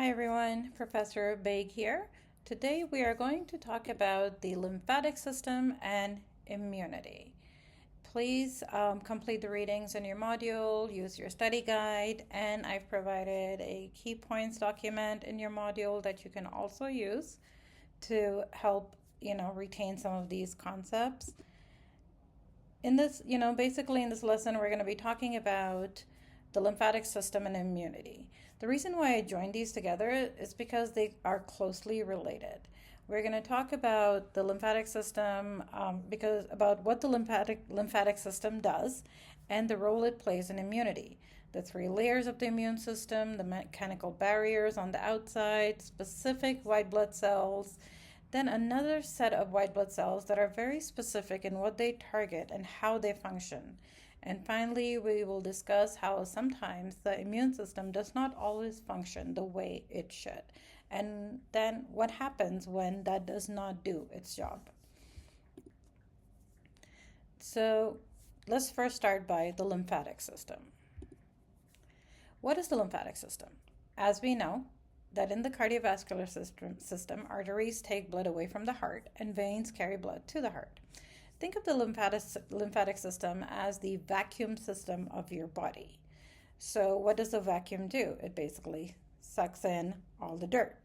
Hi everyone, Professor Baig here. Today we are going to talk about the lymphatic system and immunity. Please complete the readings in your module, use your study guide, and I've provided a key points document in your module that you can also use to help, retain some of these concepts. In this, basically in this lesson, we're going to be talking about the lymphatic system and immunity. The reason why I joined these together is because they are closely related. We're going to talk about the lymphatic system about what the lymphatic system does and the role it plays in immunity. The three layers of the immune system, the mechanical barriers on the outside, specific white blood cells, then another set of white blood cells that are very specific in what they target and how they function. And finally, we will discuss how sometimes the immune system does not always function the way it should. And then what happens when that does not do its job. So let's first start by the lymphatic system. What is the lymphatic system? As we know, that in the cardiovascular system, arteries take blood away from the heart and veins carry blood to the heart. Think of the lymphatic system as the vacuum system of your body. So what does the vacuum do? It basically sucks in all the dirt,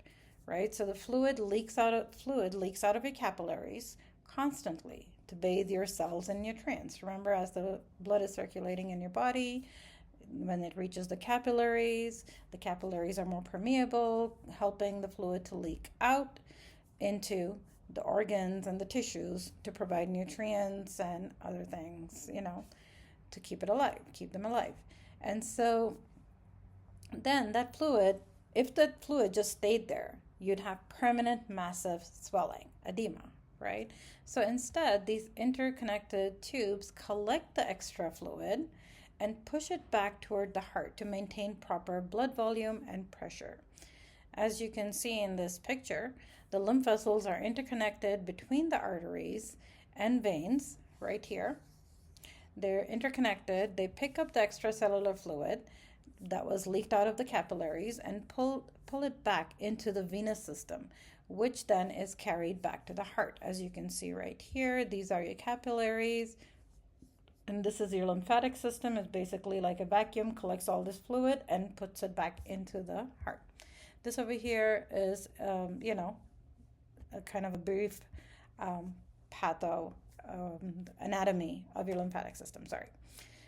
right? So the fluid leaks out of your capillaries constantly to bathe your cells in nutrients. Remember, as the blood is circulating in your body, when it reaches the capillaries are more permeable, helping the fluid to leak out into the organs and the tissues to provide nutrients and other things, to keep them alive. And so then that fluid, if that fluid just stayed there, you'd have permanent massive swelling, edema, right? So instead, these interconnected tubes collect the extra fluid and push it back toward the heart to maintain proper blood volume and pressure. As you can see in this picture, the lymph vessels are interconnected between the arteries and veins right here. They're interconnected. They pick up the extracellular fluid that was leaked out of the capillaries and pull it back into the venous system, which then is carried back to the heart. As you can see right here, these are your capillaries. And this is your lymphatic system. It's basically like a vacuum, collects all this fluid and puts it back into the heart. This over here is, a kind of a brief anatomy of your lymphatic system.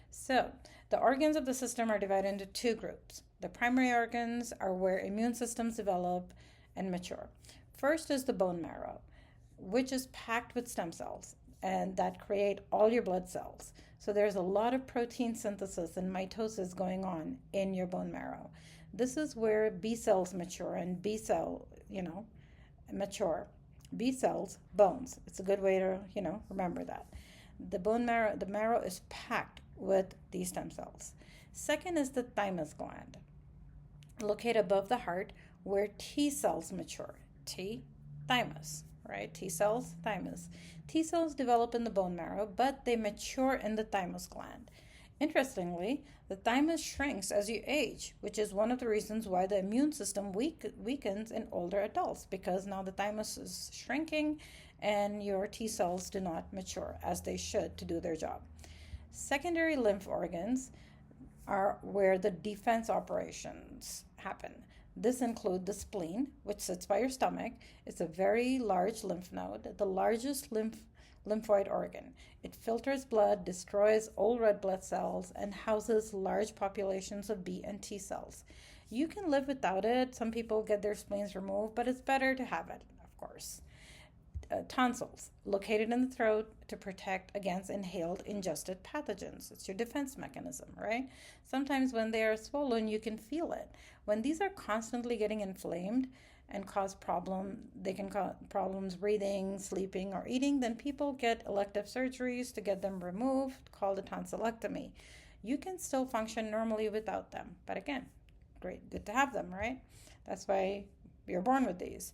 So the organs of the system are divided into two groups. The primary organs are where immune systems develop and mature. First is the bone marrow, which is packed with stem cells and that create all your blood cells. So there's a lot of protein synthesis and mitosis going on in your bone marrow. This is where B cells mature and mature. B cells, bones. It's a good way to, remember that. The marrow is packed with these stem cells. Second is the thymus gland, located above the heart where T cells mature. T, thymus. Right? T cells, thymus. T cells develop in the bone marrow, but they mature in the thymus gland. Interestingly, the thymus shrinks as you age, which is one of the reasons why the immune system weakens in older adults, because now the thymus is shrinking and your T cells do not mature as they should to do their job. Secondary lymph organs are where the defense operations happen. This includes the spleen, which sits by your stomach. It's a very large lymph node, the largest lymphoid organ. It filters blood, destroys old red blood cells, and houses large populations of B and T cells. You can live without it. Some people get their spleens removed, but it's better to have it, of course. Tonsils, located in the throat to protect against inhaled ingested pathogens. It's your defense mechanism, right? Sometimes when they are swollen, you can feel it. When these are constantly getting inflamed and they can cause problems breathing, sleeping, or eating, then people get elective surgeries to get them removed, called a tonsillectomy. You can still function normally without them, but again, good to have them, right? That's why you're born with these.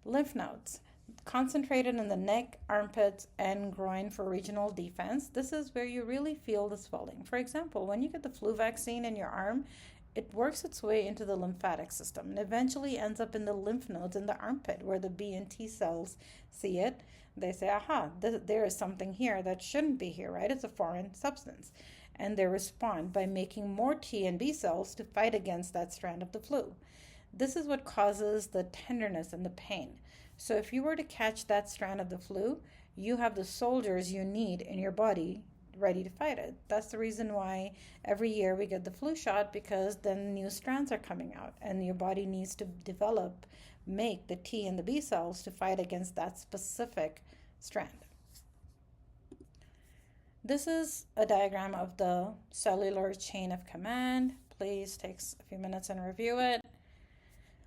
Lymph nodes, concentrated in the neck, armpits, and groin for regional defense. This is where you really feel the swelling. For example, when you get the flu vaccine in your arm, it works its way into the lymphatic system and eventually ends up in the lymph nodes in the armpit where the B and T cells see it. They say, aha, there is something here that shouldn't be here, right? It's a foreign substance. And they respond by making more T and B cells to fight against that strand of the flu. This is what causes the tenderness and the pain. So if you were to catch that strand of the flu, you have the soldiers you need in your body ready to fight it. That's the reason why every year we get the flu shot, because then new strands are coming out and your body needs to make the T and the B cells to fight against that specific strand. This is a diagram of the cellular chain of command. Please take a few minutes and review it.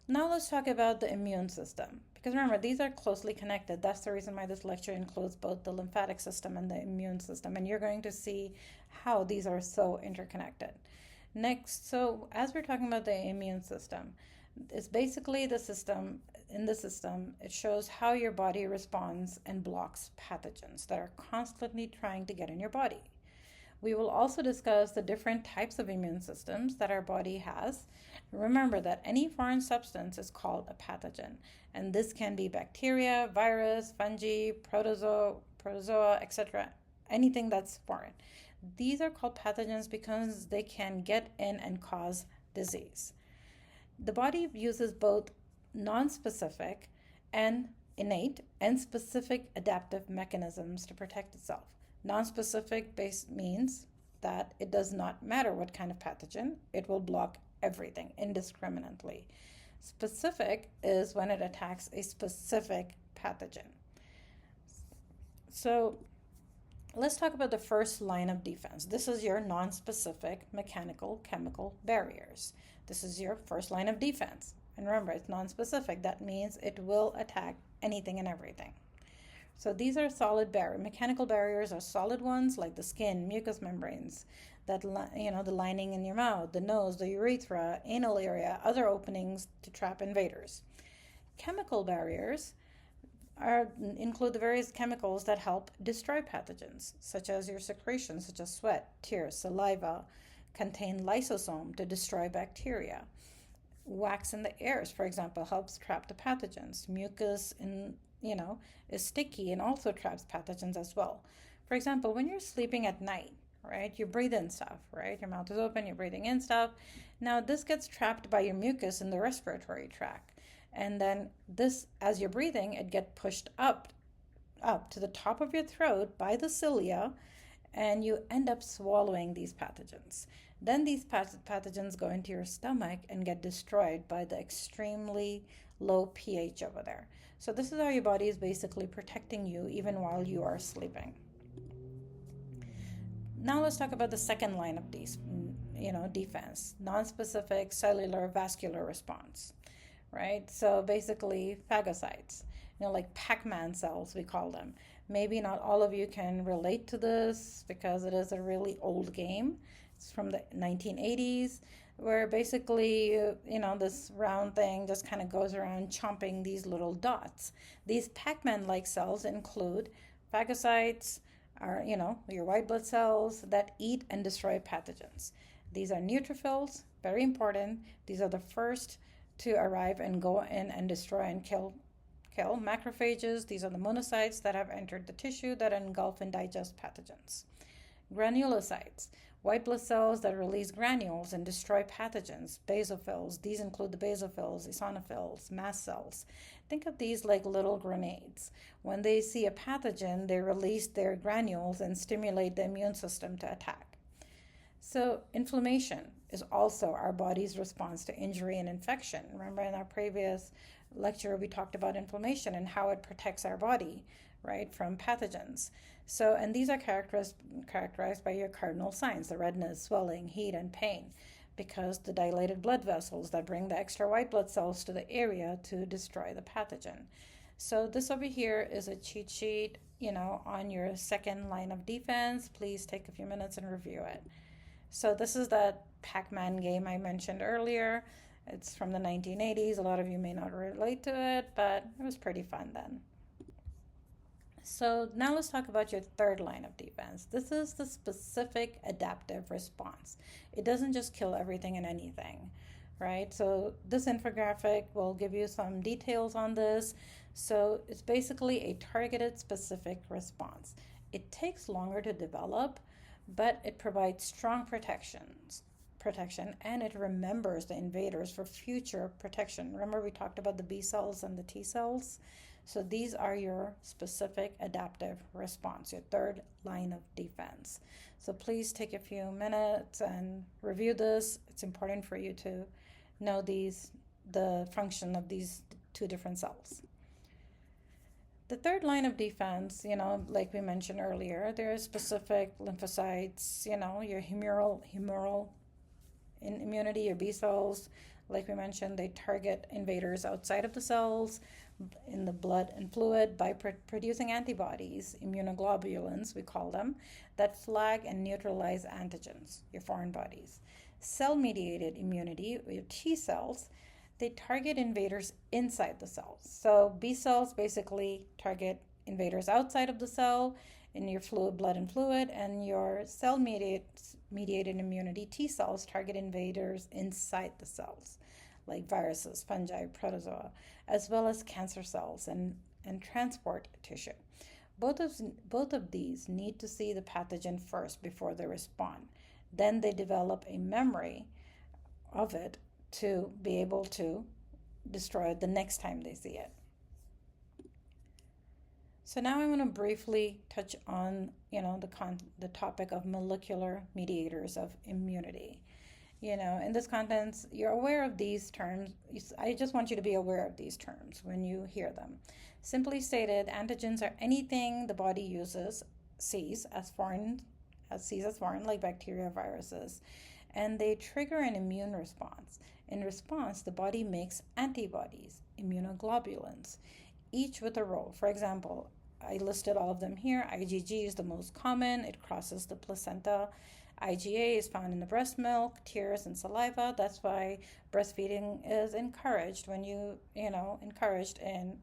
Now let's talk about the immune system. Because remember, these are closely connected. That's the reason why this lecture includes both the lymphatic system and the immune system. And you're going to see how these are so interconnected. Next, so as we're talking about the immune system, it's basically the system. In the system, it shows how your body responds and blocks pathogens that are constantly trying to get in your body. We will also discuss the different types of immune systems that our body has. Remember that any foreign substance is called a pathogen, and this can be bacteria, virus, fungi, protozoa, etc., anything that's foreign. These are called pathogens because they can get in and cause disease. The body uses both non-specific and innate and specific adaptive mechanisms to protect itself. Non-specific means that it does not matter what kind of pathogen, it will block everything indiscriminately. Specific is when it attacks a specific pathogen. So let's talk about the first line of defense. This is your non-specific mechanical chemical barriers. This is your first line of defense. And remember, it's non-specific. That means it will attack anything and everything. So these are solid barriers. Mechanical barriers are solid ones like the skin, mucous membranes, that the lining in your mouth, the nose, the urethra, anal area, other openings to trap invaders. Chemical barriers include the various chemicals that help destroy pathogens, such as your secretions, such as sweat, tears, saliva, contain lysosome to destroy bacteria. Wax in the airs, for example, helps trap the pathogens. Mucus is sticky and also traps pathogens as well. For example, when you're sleeping at night, right, you breathe in stuff, right? Your mouth is open, you're breathing in stuff. Now this gets trapped by your mucus in the respiratory tract. And then this, as you're breathing, it gets pushed up to the top of your throat by the cilia, and you end up swallowing these pathogens. Then these pathogens go into your stomach and get destroyed by the extremely low pH over there. So this is how your body is basically protecting you even while you are sleeping. Now let's talk about the second line of defense, non-specific cellular vascular response, right? So basically phagocytes, like Pac-Man cells, we call them. Maybe not all of you can relate to this because it is a really old game. It's from the 1980s, where basically, this round thing just kind of goes around chomping these little dots. These Pac-Man-like cells include phagocytes, your white blood cells that eat and destroy pathogens. These are neutrophils, very important. These are the first to arrive and go in and destroy and kill. Macrophages, these are the monocytes that have entered the tissue that engulf and digest pathogens. Granulocytes, white blood cells that release granules and destroy pathogens. Basophils, these include the basophils, eosinophils, mast cells. Think of these like little grenades. When they see a pathogen, they release their granules and stimulate the immune system to attack. So inflammation is also our body's response to injury and infection. Remember in our previous lecture, we talked about inflammation and how it protects our body, right, from pathogens. So, and these are characterized by your cardinal signs, the redness, swelling, heat, and pain, because the dilated blood vessels that bring the extra white blood cells to the area to destroy the pathogen. So this over here is a cheat sheet, on your second line of defense. Please take a few minutes and review it. So this is that Pac-Man game I mentioned earlier. It's from the 1980s. A lot of you may not relate to it, but it was pretty fun then. So now let's talk about your third line of defense. This is the specific adaptive response. It doesn't just kill everything and anything, right? So this infographic will give you some details on this. So it's basically a targeted specific response. It takes longer to develop, but it provides strong protection, and it remembers the invaders for future protection. Remember we talked about the B cells and the T cells? So these are your specific adaptive response, your third line of defense. So please take a few minutes and review this. It's important for you to know the function of these two different cells. The third line of defense, like we mentioned earlier, there are specific lymphocytes, your humoral immunity, your B cells. Like we mentioned, they target invaders outside of the cells in the blood and fluid by producing antibodies, immunoglobulins, we call them, that flag and neutralize antigens, your foreign bodies. Cell-mediated immunity, your T cells, they target invaders inside the cells. So B cells basically target invaders outside of the cell in your blood and fluid, and your cell-mediated immunity, T cells, target invaders inside the cells, like viruses, fungi, protozoa, as well as cancer cells and transport tissue. Both of these need to see the pathogen first before they respond. Then they develop a memory of it to be able to destroy it the next time they see it. So now I want to briefly touch on, the topic of molecular mediators of immunity. In this content, you're aware of these terms. I just want you to be aware of these terms when you hear them. Simply stated, antigens are anything the body sees as foreign, like bacteria, viruses, and they trigger an immune response. In response, the body makes antibodies, immunoglobulins, each with a role. For example, I listed all of them here. IgG is the most common. It crosses the placenta. IgA is found in the breast milk, tears, and saliva. That's why breastfeeding is encouraged encouraged in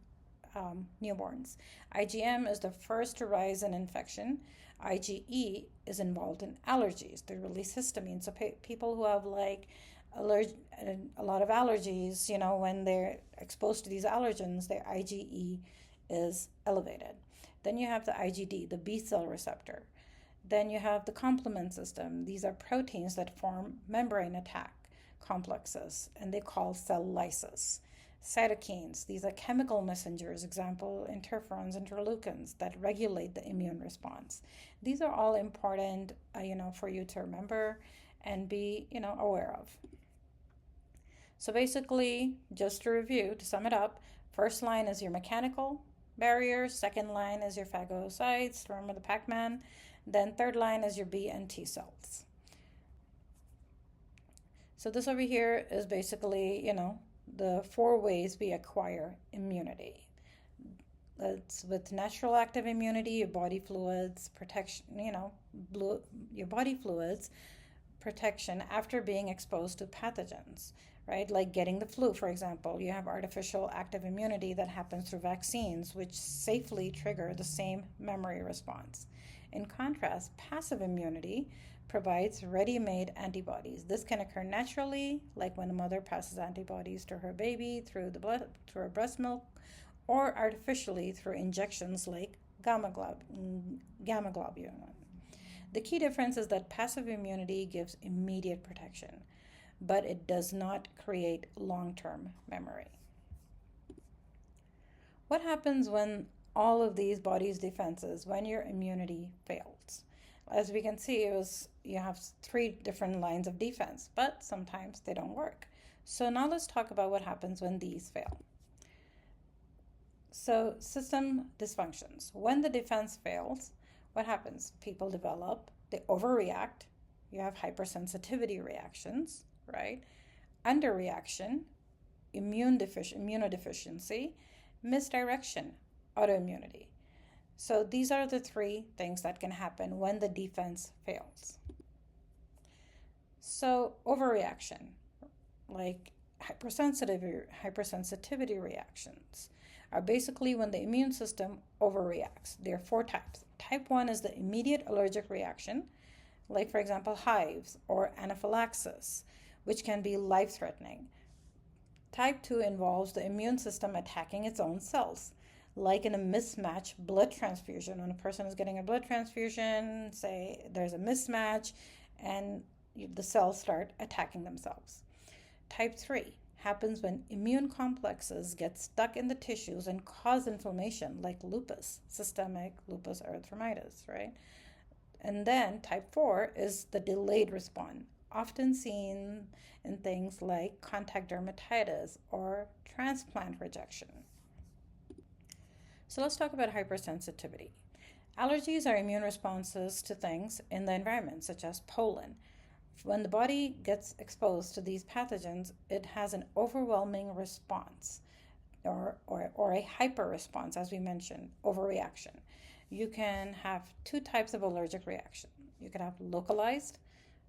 newborns. IgM is the first to rise in infection. IgE is involved in allergies. They release histamine. So people who have a lot of allergies, when they're exposed to these allergens, their IgE is elevated. Then you have the IgD, the B cell receptor. Then you have the complement system. These are proteins that form membrane attack complexes, and they call cell lysis. Cytokines, these are chemical messengers, example, interferons, interleukins, that regulate the immune response. These are all important, for you to remember and be, aware of. So basically, just to review, to sum it up, first line is your mechanical barriers, second line is your phagocytes, remember the Pac-Man, then third line is your B and T cells. So this over here is basically, the 4 ways we acquire immunity. It's with natural active immunity, your body fluids, protection, your body fluids, protection after being exposed to pathogens, right? Like getting the flu, for example. You have artificial active immunity that happens through vaccines, which safely trigger the same memory response. In contrast, passive immunity provides ready-made antibodies. This can occur naturally, like when a mother passes antibodies to her baby through her breast milk, or artificially through injections like gamma globulin. The key difference is that passive immunity gives immediate protection, but it does not create long-term memory. What happens when all of these body's defenses, when your immunity fails? As we can see, you have 3 different lines of defense, but sometimes they don't work. So now let's talk about what happens when these fail. So system dysfunctions. When the defense fails, what happens? People they overreact. You have hypersensitivity reactions, right? Underreaction, immunodeficiency, misdirection, autoimmunity. So these are the 3 things that can happen when the defense fails. So overreaction, like hypersensitivity reactions. are basically when the immune system overreacts. There are four types. Type 1 is the immediate allergic reaction, like, for example, hives or anaphylaxis, which can be life-threatening. Type 2 involves the immune system attacking its own cells, like in a mismatch blood transfusion. When a person is getting a blood transfusion, say there's a mismatch, and the cells start attacking themselves. Type 3 happens when immune complexes get stuck in the tissues and cause inflammation, like lupus, systemic lupus erythematosus, right? And then type 4 is the delayed response, often seen in things like contact dermatitis or transplant rejection. So let's talk about hypersensitivity. Allergies are immune responses to things in the environment, such as pollen. When the body gets exposed to these pathogens, it has an overwhelming response or a hyper response, as we mentioned, overreaction. You can have two types of allergic reaction. You could have localized.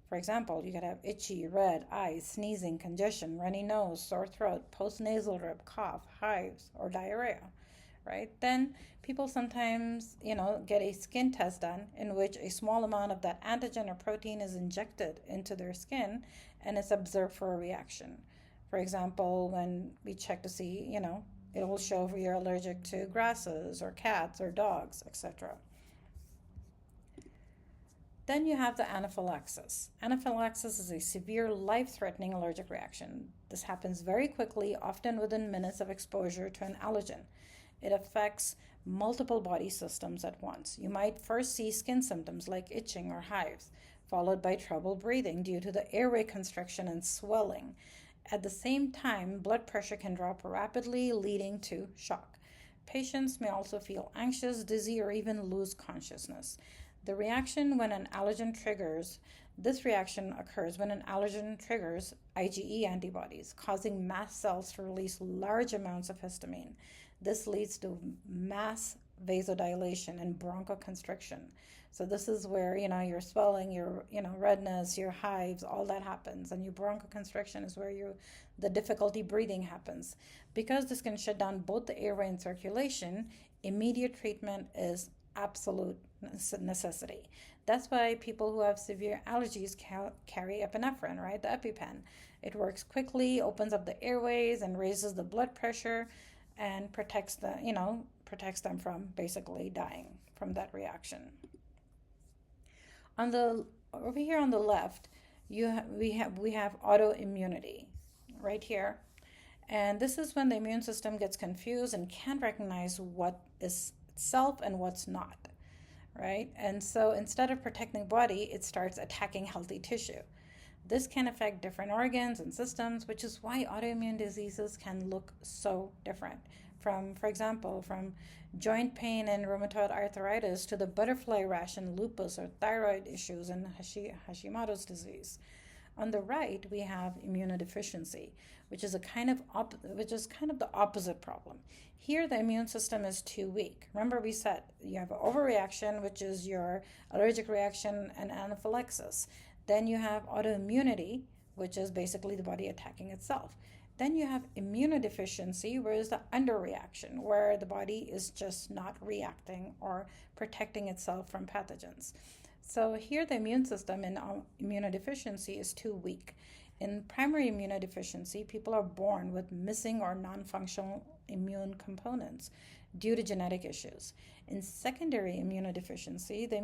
For example, you could have itchy, red eyes, sneezing, congestion, runny nose, sore throat, postnasal drip, cough, hives, or diarrhea, right? Then people sometimes, get a skin test done in which a small amount of that antigen or protein is injected into their skin and it's observed for a reaction. For example, when we check to see, it will show if you're allergic to grasses or cats or dogs, etc. Then you have the anaphylaxis. Anaphylaxis is a severe life-threatening allergic reaction. This happens very quickly, often within minutes of exposure to an allergen. It affects multiple body systems at once. You might first see skin symptoms like itching or hives, followed by trouble breathing due to the airway constriction and swelling. At the same time, blood pressure can drop rapidly, leading to shock. Patients may also feel anxious, dizzy, or even lose consciousness. The reaction when an allergen triggers, this reaction occurs when an allergen triggers IgE antibodies, causing mast cells to release large amounts of histamine. This leads to mass vasodilation and bronchoconstriction. So this is where, your swelling, your, redness, your hives, all that happens. And your bronchoconstriction is where the difficulty breathing happens. Because this can shut down both the airway and circulation, immediate treatment is absolute necessity. That's why people who have severe allergies carry epinephrine, right? The EpiPen. It works quickly, opens up the airways and raises the blood pressure and protects them from basically dying from that reaction. Over here on the left, we have autoimmunity right here. And this is when the immune system gets confused and can't recognize what is itself and what's not, right? And so instead of protecting the body, it starts attacking healthy tissue. This can affect different organs and systems, which is why autoimmune diseases can look so different. For example, from joint pain and rheumatoid arthritis to the butterfly rash and lupus or thyroid issues and Hashimoto's disease. On the right, we have immunodeficiency, which is kind of the opposite problem. Here, the immune system is too weak. Remember, we said you have an overreaction, which is your allergic reaction and anaphylaxis. Then you have autoimmunity, which is basically the body attacking itself. Then you have immunodeficiency, where is the underreaction, where the body is just not reacting or protecting itself from pathogens. So here the immune system in immunodeficiency is too weak. In primary immunodeficiency, people are born with missing or non-functional immune components due to genetic issues. In secondary immunodeficiency, the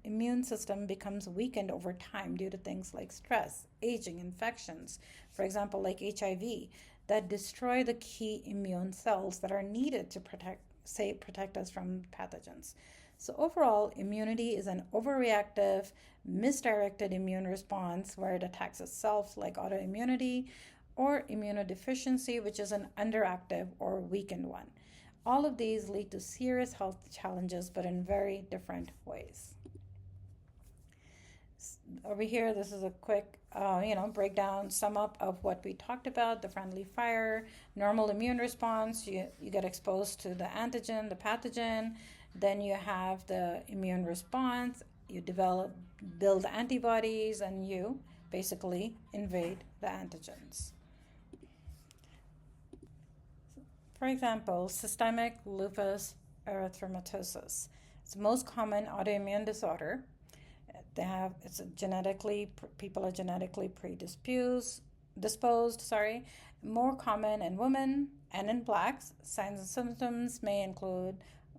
immune system becomes weakened over time due to things like stress, aging, infections, for example, like HIV, that destroy the key immune cells that are needed to protect us from pathogens. So overall, immunity is an overreactive, misdirected immune response where it attacks itself, like autoimmunity, or immunodeficiency, which is an underactive or weakened one. All of these lead to serious health challenges, but in very different ways. Over here, this is a quick, breakdown, sum up of what we talked about: the friendly fire, normal immune response. You get exposed to the antigen, the pathogen. Then you have the immune response. You build antibodies, and you basically invade the antigens. For example, systemic lupus erythematosus. It's the most common autoimmune disorder. People are genetically disposed, more common in women and in blacks. Signs and symptoms may include,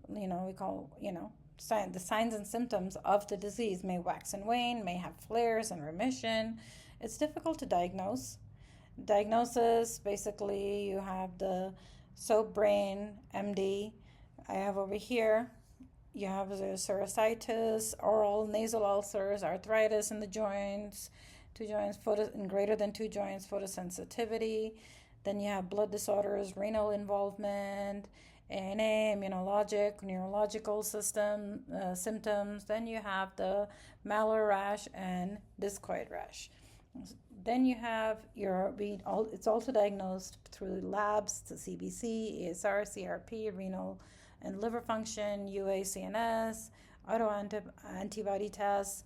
the signs and symptoms of the disease may wax and wane, may have flares and remission. It's difficult to diagnose. Diagnosis, basically, you have the SOAP brain, MD. I have over here, you have the serositis, oral nasal ulcers, arthritis in the joints, in greater than 2 joints, photosensitivity. Then you have blood disorders, renal involvement, ANA, immunologic, neurological symptoms. Then you have the malar rash and discoid rash. Then you have it's also diagnosed through labs, the CBC, ESR, CRP, renal and liver function, UACNS, autoantibody tests.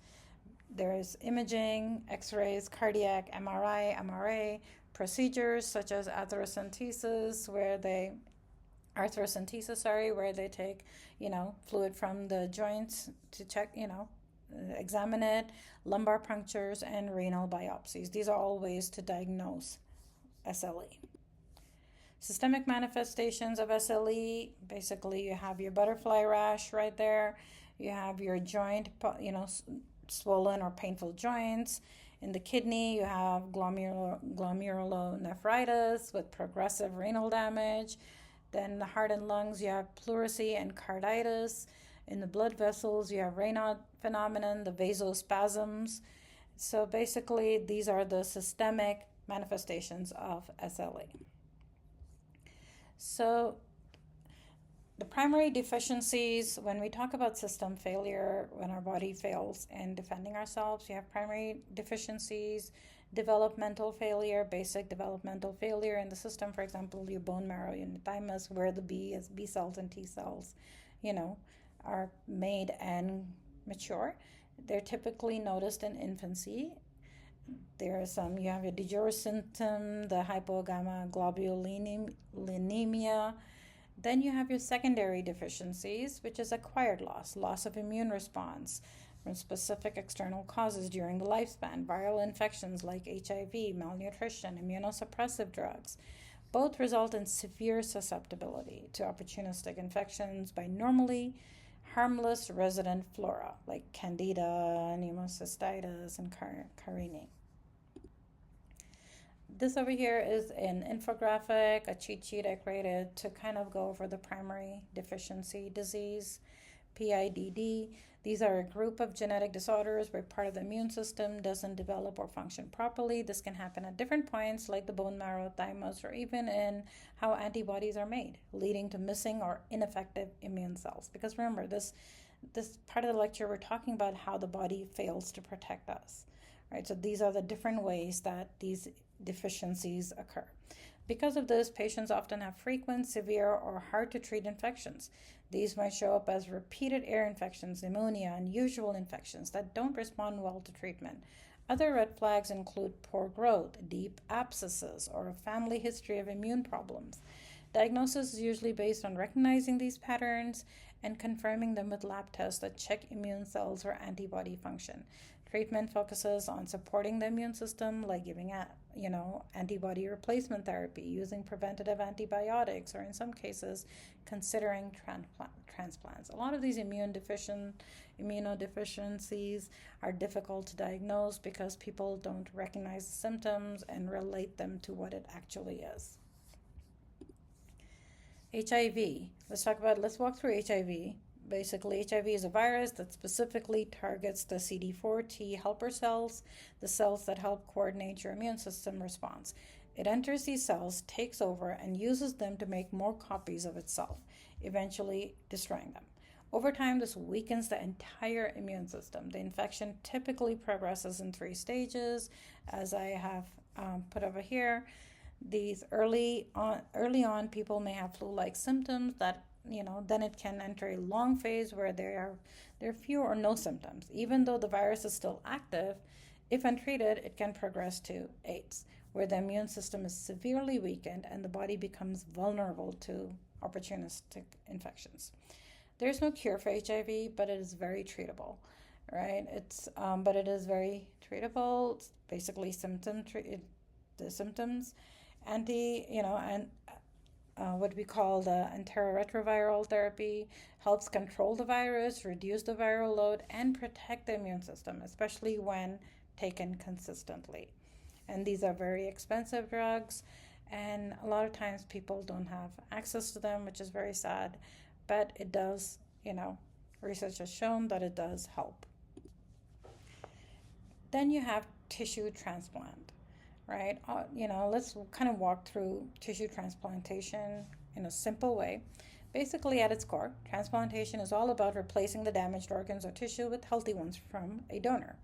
There's imaging, x-rays, cardiac, MRA, procedures such as arthrocentesis, where they take, fluid from the joints to check, examine it, lumbar punctures, and renal biopsies. These are all ways to diagnose SLE. Systemic manifestations of SLE, basically you have your butterfly rash right there. You have your joint, swollen or painful joints. In the kidney, you have glomerulonephritis with progressive renal damage. Then the heart and lungs, you have pleurisy and carditis. In the blood vessels, you have Raynaud phenomenon, the vasospasms. So basically, these are the systemic manifestations of SLE. So the primary deficiencies, when we talk about system failure, when our body fails in defending ourselves, you have primary deficiencies, developmental failure, basic developmental failure in the system. For example, your bone marrow, your thymus, where the B cells and T cells, are made and mature. They're typically noticed in infancy. You have your de jure symptom, the hypogammaglobulinemia. Then you have your secondary deficiencies, which is acquired loss of immune response from specific external causes during the lifespan, viral infections like HIV, malnutrition, immunosuppressive drugs. Both result in severe susceptibility to opportunistic infections by normally harmless resident flora like Candida, pneumocystitis, and carinii. This over here is an infographic, a cheat sheet I created to kind of go over the primary deficiency disease, PIDD. These are a group of genetic disorders where part of the immune system doesn't develop or function properly. This can happen at different points, like the bone marrow, thymus, or even in how antibodies are made, leading to missing or ineffective immune cells. Because remember, this part of the lecture, we're talking about how the body fails to protect us, right? So these are the different ways that these deficiencies occur. Because of this, patients often have frequent, severe, or hard-to-treat infections. These might show up as repeated ear infections, pneumonia, unusual infections that don't respond well to treatment. Other red flags include poor growth, deep abscesses, or a family history of immune problems. Diagnosis is usually based on recognizing these patterns and confirming them with lab tests that check immune cells or antibody function. Treatment focuses on supporting the immune system, like giving antibody replacement therapy, using preventative antibiotics, or in some cases, considering transplants. A lot of these immunodeficiencies are difficult to diagnose because people don't recognize the symptoms and relate them to what it actually is. HIV. Let's walk through HIV. Basically, HIV is a virus that specifically targets the CD4 T helper cells, the cells that help coordinate your immune system response. It enters these cells, takes over, and uses them to make more copies of itself, eventually destroying them. Over time, this weakens the entire immune system. The infection typically progresses in 3 stages, as I have put over here. These early on, people may have flu-like symptoms that then it can enter a long phase where there are few or no symptoms. Even though the virus is still active, if untreated, it can progress to AIDS. where the immune system is severely weakened and the body becomes vulnerable to opportunistic infections. There's no cure for HIV, but it is very treatable, right? But it is very treatable. It's basically the symptoms, and what we call the antiretroviral therapy helps control the virus, reduce the viral load, and protect the immune system, especially when taken consistently. And these are very expensive drugs, and a lot of times people don't have access to them, which is very sad, but it does, research has shown that it does help. Then you have tissue transplant, right? Let's kind of walk through tissue transplantation in a simple way. Basically, at its core, transplantation is all about replacing the damaged organs or tissue with healthy ones from a donor.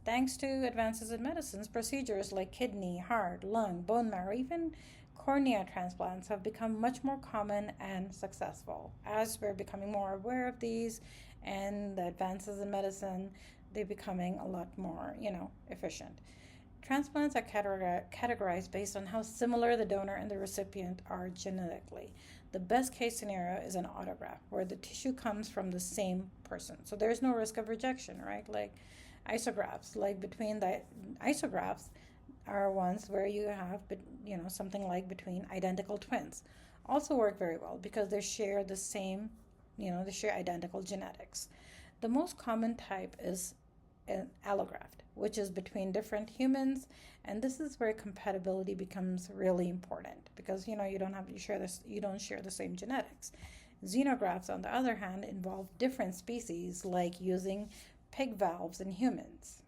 Thanks to advances in medicines, procedures like kidney, heart, lung, bone marrow, even cornea transplants have become much more common and successful. As we're becoming more aware of these and the advances in medicine, they're becoming a lot more, efficient. Transplants are categorized based on how similar the donor and the recipient are genetically. The best case scenario is an autograft, where the tissue comes from the same person. So there's no risk of rejection, right? Like isografts, between the isografts are ones where you have, something like between identical twins. Also work very well because they share the same, they share identical genetics. The most common type is an allograft, which is between different humans, and this is where compatibility becomes really important because you don't share the same genetics. Xenografts, on the other hand, involve different species, like using pig valves in humans.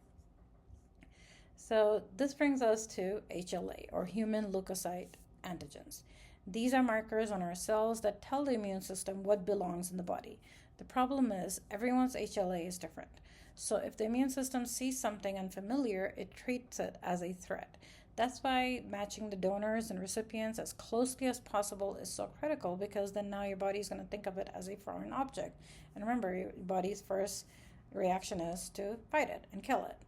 So this brings us to HLA, or human leukocyte antigens. These are markers on our cells that tell the immune system what belongs in the body. The problem is everyone's HLA is different. So if the immune system sees something unfamiliar, it treats it as a threat. That's why matching the donors and recipients as closely as possible is so critical, because then now your body is going to think of it as a foreign object. And remember, your body's first reaction is to fight it and kill it.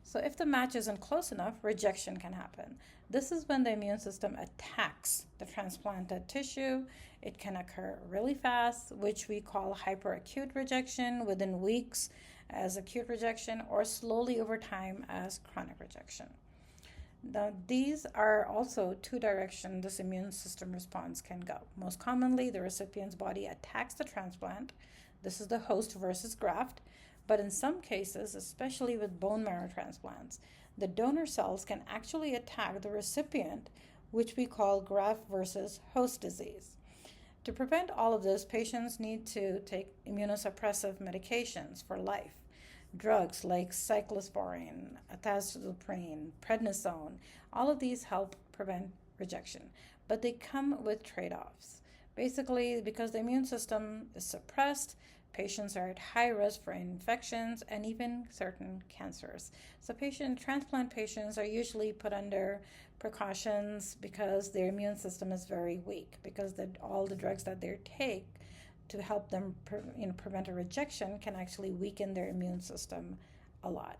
So if the match isn't close enough, rejection can happen. This is when the immune system attacks the transplanted tissue. It can occur really fast, which we call hyperacute rejection, within weeks as acute rejection, or slowly over time as chronic rejection. Now, these are also two directions this immune system response can go. Most commonly, the recipient's body attacks the transplant. This is the host versus graft. But in some cases, especially with bone marrow transplants, the donor cells can actually attack the recipient, which we call graft versus host disease. To prevent all of this, patients need to take immunosuppressive medications for life. Drugs like cyclosporine, azathioprine, prednisone, all of these help prevent rejection, but they come with trade-offs. Basically, because the immune system is suppressed, patients are at high risk for infections and even certain cancers. So transplant patients are usually put under precautions because their immune system is very weak, because all the drugs that they take to help them prevent a rejection can actually weaken their immune system a lot.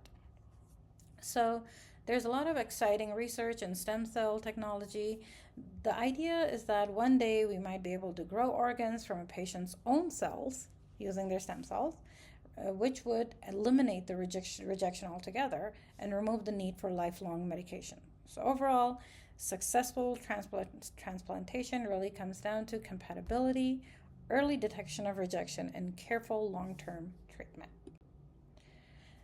So there's a lot of exciting research in stem cell technology. The idea is that one day we might be able to grow organs from a patient's own cells using their stem cells, which would eliminate the rejection altogether and remove the need for lifelong medication. So overall, successful transplantation really comes down to compatibility, early detection of rejection, and careful long-term treatment.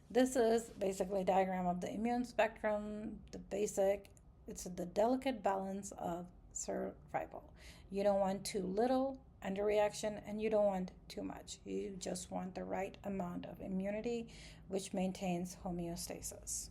This is basically a diagram of the immune spectrum. It's the delicate balance of survival. You don't want too little underreaction, and you don't want too much. You just want the right amount of immunity, which maintains homeostasis.